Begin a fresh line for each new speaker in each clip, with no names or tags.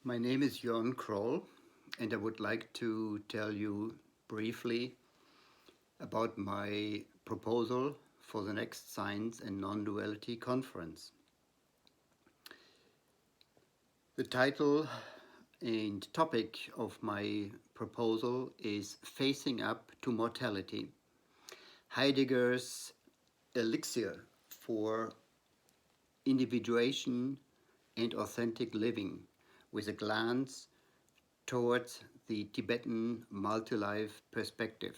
My name is Jörn Kroll, and I would like to tell you briefly about my proposal for the next Science and Nonduality Conference. The title and topic of my proposal is Facing Up to Mortality, Heidegger's elixir for individuation and authentic living, with a glance towards the Tibetan multi-life perspective.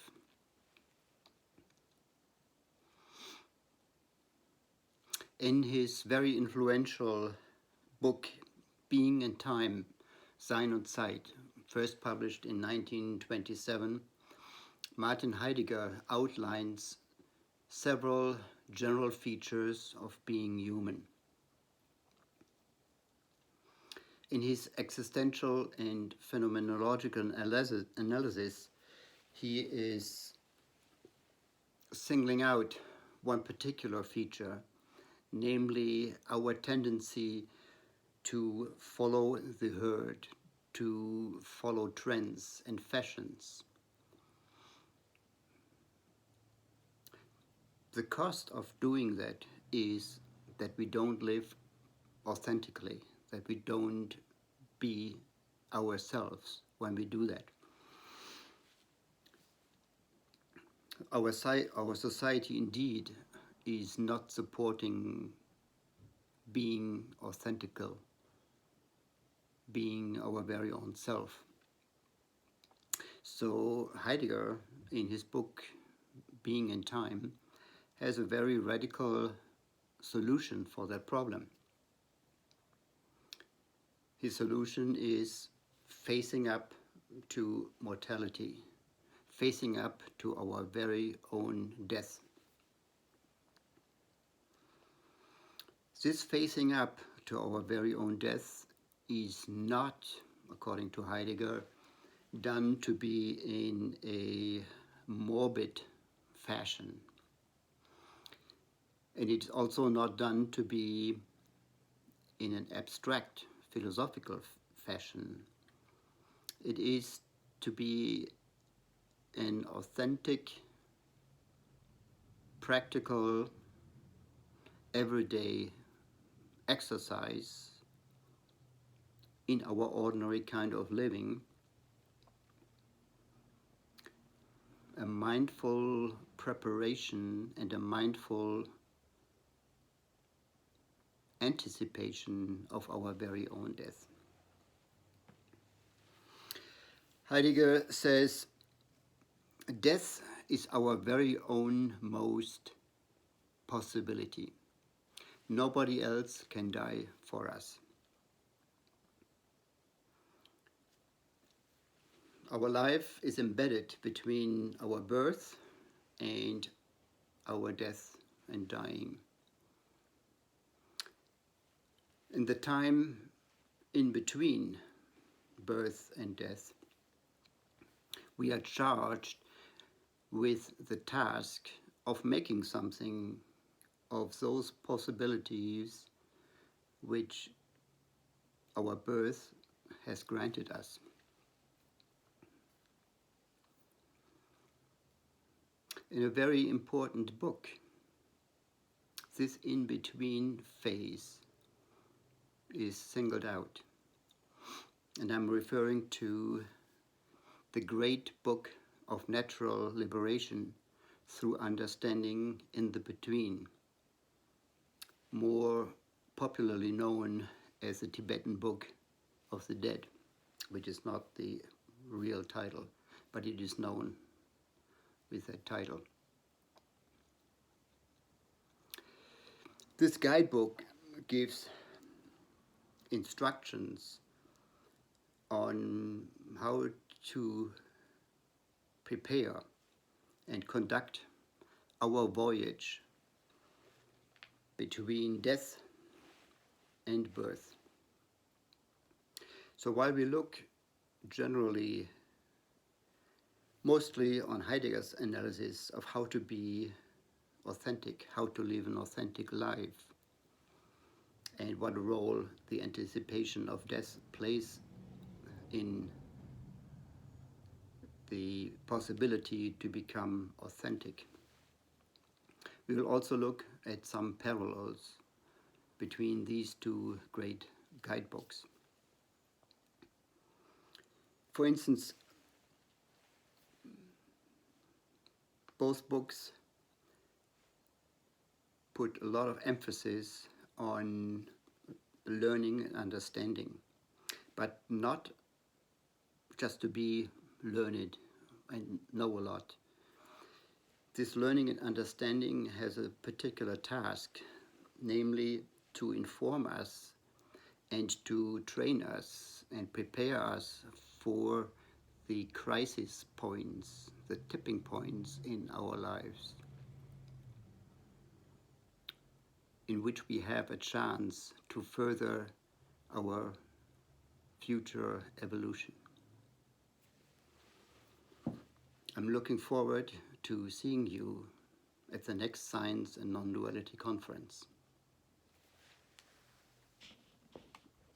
In his very influential book, Being and Time, Sein und Zeit, first published in 1927, Martin Heidegger outlines several general features of being human. In his existential and phenomenological analysis, he is singling out one particular feature, namely our tendency to follow the herd, to follow trends and fashions. The cost of doing that is that we don't live authentically, that we don't be ourselves when we do that. Our society indeed is not supporting being authentical, being our very own self. So Heidegger, in his book Being and Time, has a very radical solution for that problem. His solution is facing up to mortality, facing up to our very own death. This facing up to our very own death is not, according to Heidegger, done to be in a morbid fashion. And it's also not done to be in an abstract philosophical fashion. It is to be an authentic, practical, everyday exercise in our ordinary kind of living, a mindful preparation and a mindful anticipation of our very own death. Heidegger says, death is our very own most possibility. Nobody else can die for us. Our life is embedded between our birth and our death and dying. In the time in between birth and death, we are charged with the task of making something of those possibilities which our birth has granted us. In a very important book, this in-between phase is singled out. And I'm referring to the great book of natural liberation through understanding in the between, more popularly known as the Tibetan Book of the Dead, which is not the real title, but it is known with that title. This guidebook gives instructions on how to prepare and conduct our voyage between death and birth. So while we look generally mostly on Heidegger's analysis of how to be authentic, how to live an authentic life, and what role the anticipation of death plays in the possibility to become authentic. We will also look at some parallels between these two great guidebooks. For instance, both books put a lot of emphasis on learning and understanding, but not just to be learned and know a lot. This learning and understanding has a particular task, namely to inform us and to train us and prepare us for the crisis points, the tipping points in our lives, in which we have a chance to further our future evolution. I'm looking forward to seeing you at the next Science and Nonduality Conference.